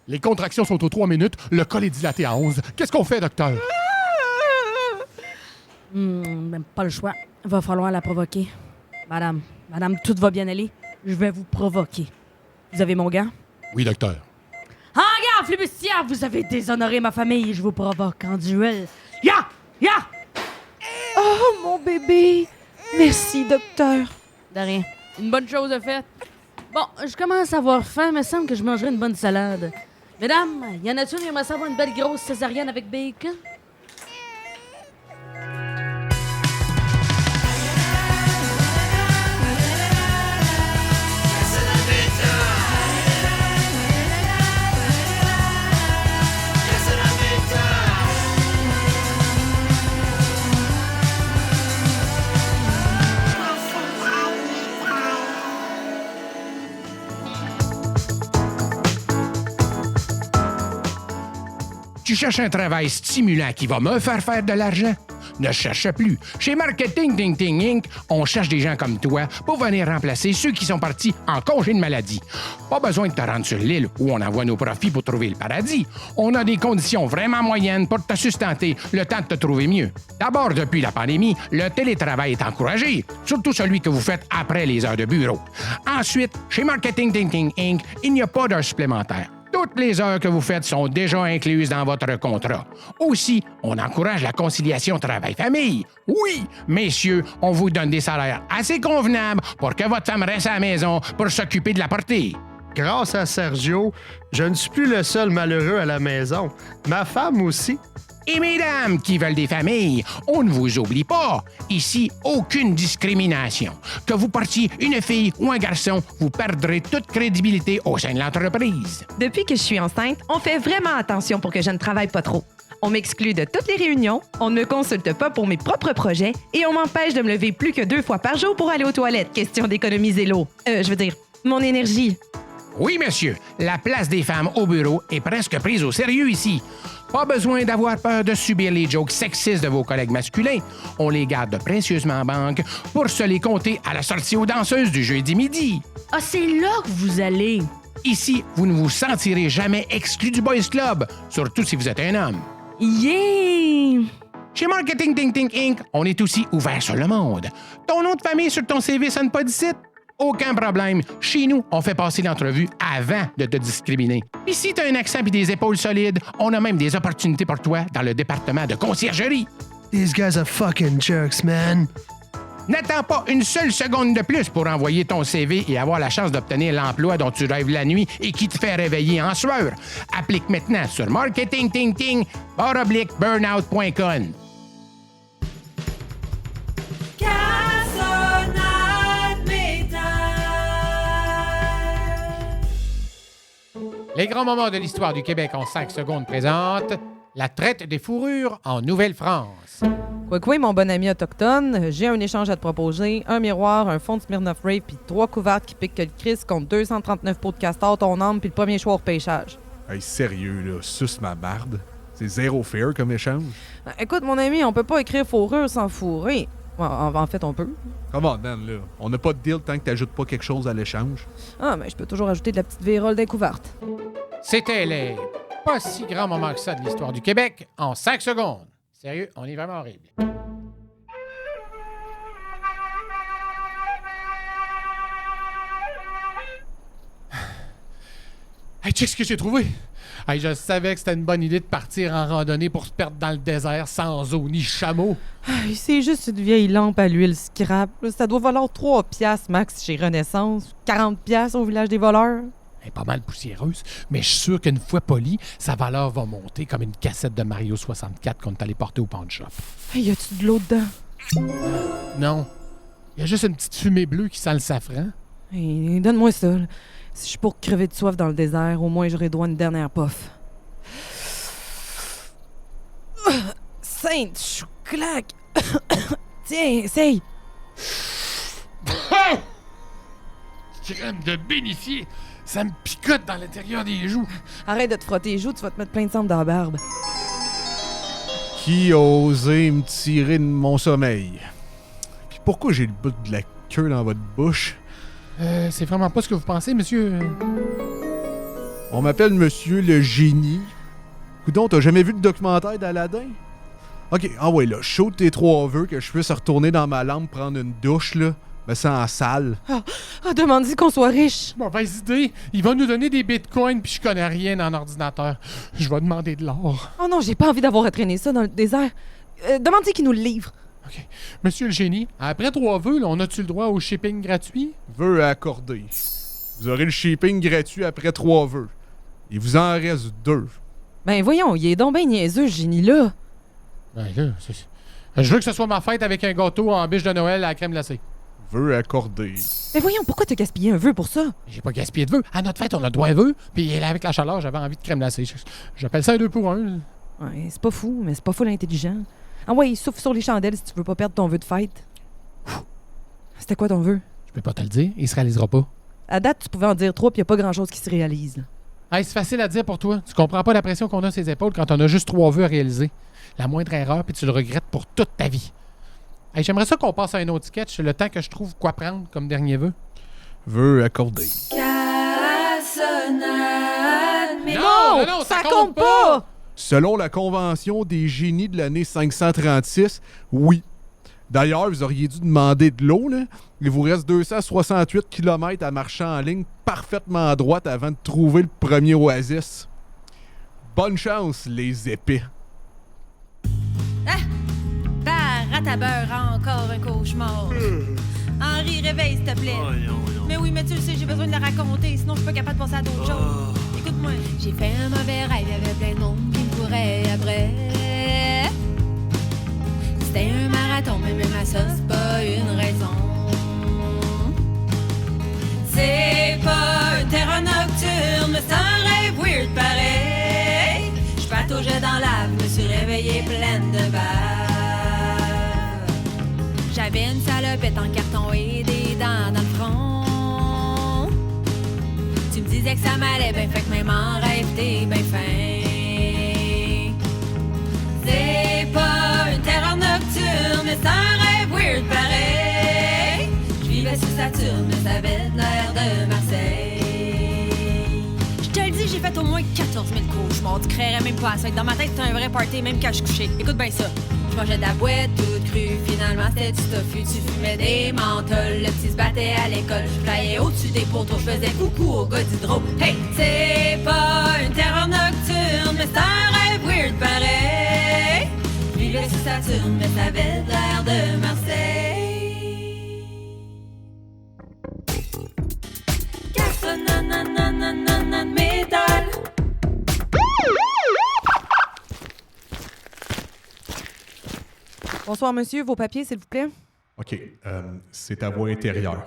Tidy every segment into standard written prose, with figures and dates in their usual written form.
Les contractions sont aux 3 minutes, le col est dilaté à 11. Qu'est-ce qu'on fait, docteur? Même pas le choix. Va falloir la provoquer. Madame, tout va bien aller. Je vais vous provoquer. Vous avez mon gant? Oui, docteur. Ah, regarde, flibustière, vous avez déshonoré ma famille. Je vous provoque en duel. Ya! Oh, mon bébé! Merci, docteur. De rien. Une bonne chose de faite. Bon, je commence à avoir faim, mais il semble que je mangerai une bonne salade. Mesdames, y en a-t-il qui aimerait savoir une belle grosse césarienne avec bacon? Tu cherches un travail stimulant qui va me faire de l'argent? Ne cherche plus. Chez Marketing Ting Ting Inc., on cherche des gens comme toi pour venir remplacer ceux qui sont partis en congé de maladie. Pas besoin de te rendre sur l'île où on envoie nos profits pour trouver le paradis. On a des conditions vraiment moyennes pour te sustenter le temps de te trouver mieux. D'abord, depuis la pandémie, le télétravail est encouragé, surtout celui que vous faites après les heures de bureau. Ensuite, chez Marketing Ting Ting Inc., il n'y a pas d'heures supplémentaires. Toutes les heures que vous faites sont déjà incluses dans votre contrat. Aussi, on encourage la conciliation travail-famille. Oui, messieurs, on vous donne des salaires assez convenables pour que votre femme reste à la maison pour s'occuper de la portée. Grâce à Sergio, je ne suis plus le seul malheureux à la maison. Ma femme aussi. Et mesdames qui veulent des familles, on ne vous oublie pas. Ici, aucune discrimination. Que vous portiez une fille ou un garçon, vous perdrez toute crédibilité au sein de l'entreprise. Depuis que je suis enceinte, on fait vraiment attention pour que je ne travaille pas trop. On m'exclut de toutes les réunions, on ne me consulte pas pour mes propres projets et on m'empêche de me lever plus que 2 fois par jour pour aller aux toilettes. Question d'économiser l'eau. Mon énergie. Oui, monsieur, la place des femmes au bureau est presque prise au sérieux ici. Pas besoin d'avoir peur de subir les jokes sexistes de vos collègues masculins. On les garde précieusement en banque pour se les compter à la sortie aux danseuses du jeudi midi. Ah, c'est là que vous allez. Ici, vous ne vous sentirez jamais exclu du Boys Club, surtout si vous êtes un homme. Yeah! Chez Marketing Ting Ting Inc., on est aussi ouvert sur le monde. Ton nom de famille sur ton CV sonne pas d'ici? Aucun problème. Chez nous, on fait passer l'entrevue avant de te discriminer. Puis si t'as un accent et des épaules solides, on a même des opportunités pour toi dans le département de conciergerie. These guys are fucking jerks, man. N'attends pas une seule seconde de plus pour envoyer ton CV et avoir la chance d'obtenir l'emploi dont tu rêves la nuit et qui te fait réveiller en sueur. Applique maintenant sur marketingtingting.burnout.com. Les grands moments de l'histoire du Québec en 5 secondes présentent la traite des fourrures en Nouvelle-France. Quoi, mon bon ami autochtone, j'ai un échange à te proposer. Un miroir, un fond de Smirnoff Ray, puis 3 couvertes qui piquent que le Christ contre 239 pots de castor, ton âme, puis le premier choix au pêchage. Hey, sérieux, là, suce ma barbe. C'est zéro fair comme échange. Écoute, mon ami, on peut pas écrire fourrure sans fourrer. En fait, on peut. Comment, Dan, là? On n'a pas de deal tant que t'ajoutes pas quelque chose à l'échange. Ah, mais je peux toujours ajouter de la petite vérole découverte. C'était les pas si grands moments que ça de l'histoire du Québec en 5 secondes. Sérieux, on est vraiment horrible. Hey, check ce que j'ai trouvé! Hey, je savais que c'était une bonne idée de partir en randonnée pour se perdre dans le désert sans eau ni chameau. C'est juste une vieille lampe à l'huile scrap. Ça doit valoir 3 piastres max chez Renaissance. 40 piastres au village des voleurs. Elle est pas mal poussiéreuse, mais je suis sûr qu'une fois polie, sa valeur va monter comme une cassette de Mario 64 qu'on est allé porter au pawn shop. Y a-tu de l'eau dedans? Non. Il y a juste une petite fumée bleue qui sent le safran. Hey, donne-moi ça. Là. Si je suis pour crever de soif dans le désert, au moins j'aurai droit à une dernière puff. Sainte chouclaque! Tiens, essaye! Crème de bénifier! Ça me picote dans l'intérieur des joues. Arrête de te frotter les joues, tu vas te mettre plein de cendres dans la barbe. Qui a osé me tirer de mon sommeil? Puis pourquoi j'ai le bout de la queue dans votre bouche? C'est vraiment pas ce que vous pensez, monsieur. On m'appelle Monsieur le Génie. Coudon, t'as jamais vu le documentaire d'Aladin? Ok, ouais, là, chaude tes 3 vœux que je puisse retourner dans ma lampe prendre une douche, là. Me sens sale. Demande-y qu'on soit riche. Mauvaise idée. Il va nous donner des bitcoins puis je connais rien en ordinateur. Je vais demander de l'or. Oh non, j'ai pas envie d'avoir à traîner ça dans le désert. Demande-y qu'il nous le livre. OK. Monsieur le génie, après 3 vœux, là, on a-tu le droit au shipping gratuit? Vœux accordés. Vous aurez le shipping gratuit après 3 vœux. Il vous en reste 2. Ben voyons, il est donc ben niaiseux, ce génie-là. Ben là, je veux que ce soit ma fête avec un gâteau en biche de Noël à la crème glacée. Vœux accordés. Mais voyons, pourquoi t'as gaspillé un vœu pour ça? J'ai pas gaspillé de vœux. À notre fête, on a droit à vœux. Puis là, avec la chaleur, j'avais envie de crème glacée. J'appelle ça un 2 pour 1. Ouais, c'est pas fou, mais c'est pas full intelligent. Ah ouais, souffle sur les chandelles si tu veux pas perdre ton vœu de fête. C'était quoi ton vœu? Je peux pas te le dire, il se réalisera pas. À date, tu pouvais en dire 3 puis y a pas grand-chose qui se réalise. Là. Hey, c'est facile à dire pour toi. Tu comprends pas la pression qu'on a sur ses épaules quand on a juste 3 vœux à réaliser. La moindre erreur, puis tu le regrettes pour toute ta vie. Hey, j'aimerais ça qu'on passe à un autre sketch, le temps que je trouve quoi prendre comme dernier vœu. Vœux accordés. Mais non, ça compte pas! Selon la convention des génies de l'année 536, oui. D'ailleurs, vous auriez dû demander de l'eau, là. Il vous reste 268 km à marcher en ligne parfaitement à droite avant de trouver le premier oasis. Bonne chance, les épées. Rate à beurre, encore un cauchemar. Henri, réveille, s'il te plaît. Mais oui, mais tu le sais, j'ai besoin de la raconter, sinon je suis pas capable de passer à d'autres choses. Écoute-moi. J'ai fait un mauvais rêve, il y avait plein de monde qui me courait après. C'était un marathon, mais même à ça, c'est pas une raison. C'est pas une terreur nocturne, mais c'est un rêve weird pareil. Je pataugeais dans l'ave, me suis réveillée pleine de bave. J'avais une salopette en carton et des dents dans le front. Tu me disais que ça m'allait bien, fait que même en rêve, t'es bien fin. C'est pas une terreur nocturne, mais c'est un rêve weird pareil. Je vivais sur Saturne, mais ça avait l'air de Marseille. Je te le dis, j'ai fait au moins 14 000 cauchemars. Tu créerais même pas à ça. Dans ma tête, c'était un vrai party, même quand je couchais. Écoute bien ça. Je mangeais de la boîte toute crue, finalement c'était du tofu. Tu fumais des menthols, le petit se battait à l'école. Je flyais au-dessus des poteaux, je faisais coucou au gars d'hydro. Hey, c'est pas une terreur nocturne, mais c'est un rêve weird pareil. Je vivais sur Saturne, mais ça avait l'air de Marseille. Gastronomie métal. Bonsoir, monsieur. Vos papiers, s'il vous plaît. OK, c'est ta voix intérieure.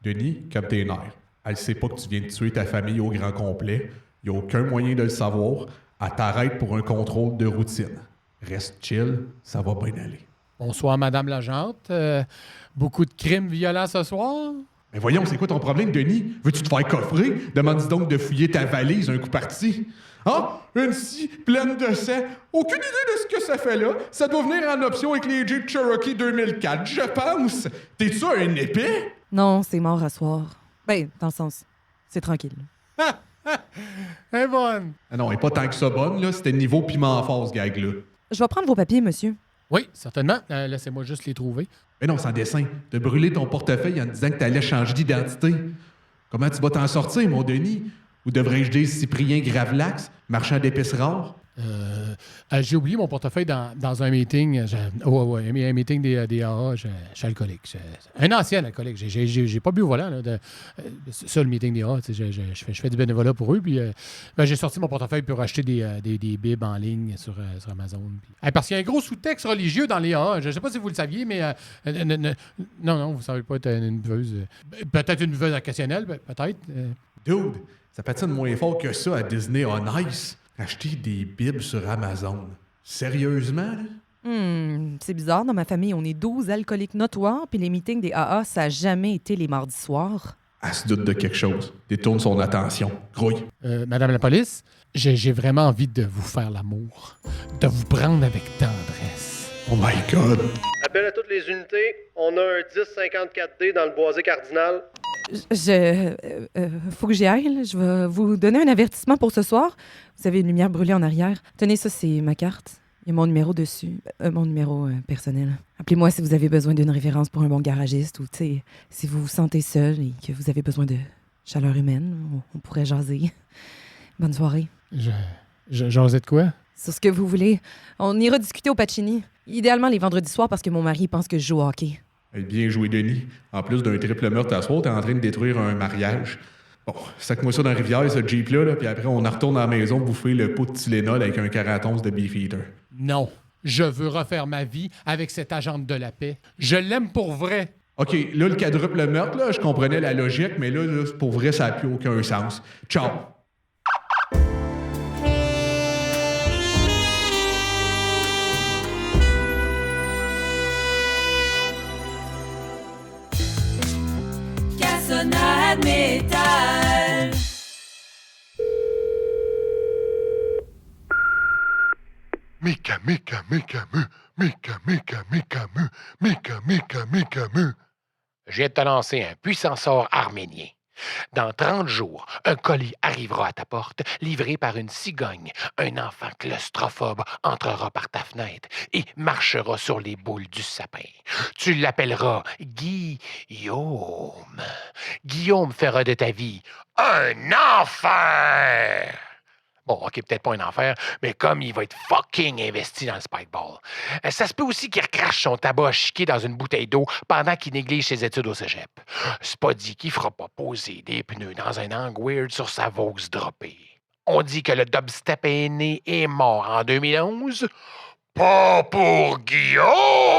Denis, comme tes nerfs. Elle sait pas que tu viens de tuer ta famille au grand complet. Il n'y a aucun moyen de le savoir. Elle t'arrête pour un contrôle de routine. Reste chill, ça va bien aller. Bonsoir, madame l'agente. Beaucoup de crimes violents ce soir? Mais voyons, c'est quoi ton problème, Denis? Veux-tu te faire coffrer? Demande donc de fouiller ta valise un coup parti. Ah, une scie pleine de sang. Aucune idée de ce que ça fait là. Ça doit venir en option avec les Jeep Cherokee 2004, je pense. T'es-tu un épée? Non, c'est mort à soir. Ben, dans le sens, c'est tranquille. Elle est bonne. Ah non, elle est pas tant que ça bonne, là. C'était niveau piment fort, ce gag-là. Je vais prendre vos papiers, monsieur. Oui, certainement. Laissez-moi juste les trouver. Mais non, sans dessin. T'as brûlé ton portefeuille en disant que t'allais changer d'identité. Comment tu vas t'en sortir, mon Denis? Ou devrais-je dire Cyprien Gravelax, marchand d'épices rares? J'ai oublié mon portefeuille dans un meeting. Un meeting des AA. Je suis alcoolique. Un ancien alcoolique. J'ai pas bu au volant. Là, c'est ça, le meeting des AA. Je fais du bénévolat pour eux. Puis j'ai sorti mon portefeuille pour acheter des bibs en ligne sur Amazon. Puis, parce qu'il y a un gros sous-texte religieux dans les AA. Je sais pas si vous le saviez, mais non, vous savez pas être une buveuse. Peut-être une buveuse occasionnelle, peut-être. Dude, ça patine moins fort que ça à Disney on Ice. Acheter des bibles sur Amazon. Sérieusement, là? C'est bizarre. Dans ma famille, on est 12 alcooliques notoires, puis les meetings des AA, ça a jamais été les mardis soirs. Elle se doute de quelque chose. Détourne son attention. Grouille. Madame la police, j'ai vraiment envie de vous faire l'amour. De vous prendre avec tendresse. Oh my God. Appel à toutes les unités. On a un 1054D dans le boisé cardinal. Faut que j'y aille. Là. Je vais vous donner un avertissement pour ce soir. Vous avez une lumière brûlée en arrière. Tenez, ça, c'est ma carte. Il y a mon numéro dessus. Mon numéro personnel. Appelez-moi si vous avez besoin d'une référence pour un bon garagiste ou, tu sais, si vous vous sentez seul et que vous avez besoin de chaleur humaine. On pourrait jaser. Bonne soirée. J'osais de quoi? Sur ce que vous voulez. On ira discuter au Pacini. Idéalement les vendredis soirs parce que mon mari pense que je joue au hockey. Bien joué, Denis. En plus d'un triple meurtre à soir, t'es en train de détruire un mariage. Bon, sac-moi ça dans la rivière, ce Jeep-là, là, puis après, on en retourne à la maison bouffer le pot de Tylenol avec un 41 de Beefeater. Non. Je veux refaire ma vie avec cette agente de la paix. Je l'aime pour vrai. OK, là, le quadruple meurtre, là, je comprenais la logique, mais là, pour vrai, ça n'a plus aucun sens. Ciao! Cassonade métal. Mika, Mika, Mika, mu. Mika, Mika, Mika, mu. Mika, Mika, Mika, mu. Je viens de te lancer un puissant sort arménien. Dans 30 jours, un colis arrivera à ta porte, livré par une cigogne. Un enfant claustrophobe entrera par ta fenêtre et marchera sur les boules du sapin. Tu l'appelleras Guillaume. Guillaume fera de ta vie un enfer. Bon, OK, peut-être pas un enfer, mais comme il va être fucking investi dans le spikeball. Ça se peut aussi qu'il recrache son tabac chiqué dans une bouteille d'eau pendant qu'il néglige ses études au cégep. C'est pas dit qu'il fera pas poser des pneus dans un angle weird sur sa Vaux droppée. On dit que le dubstep est né et mort en 2011. Pas pour Guillaume!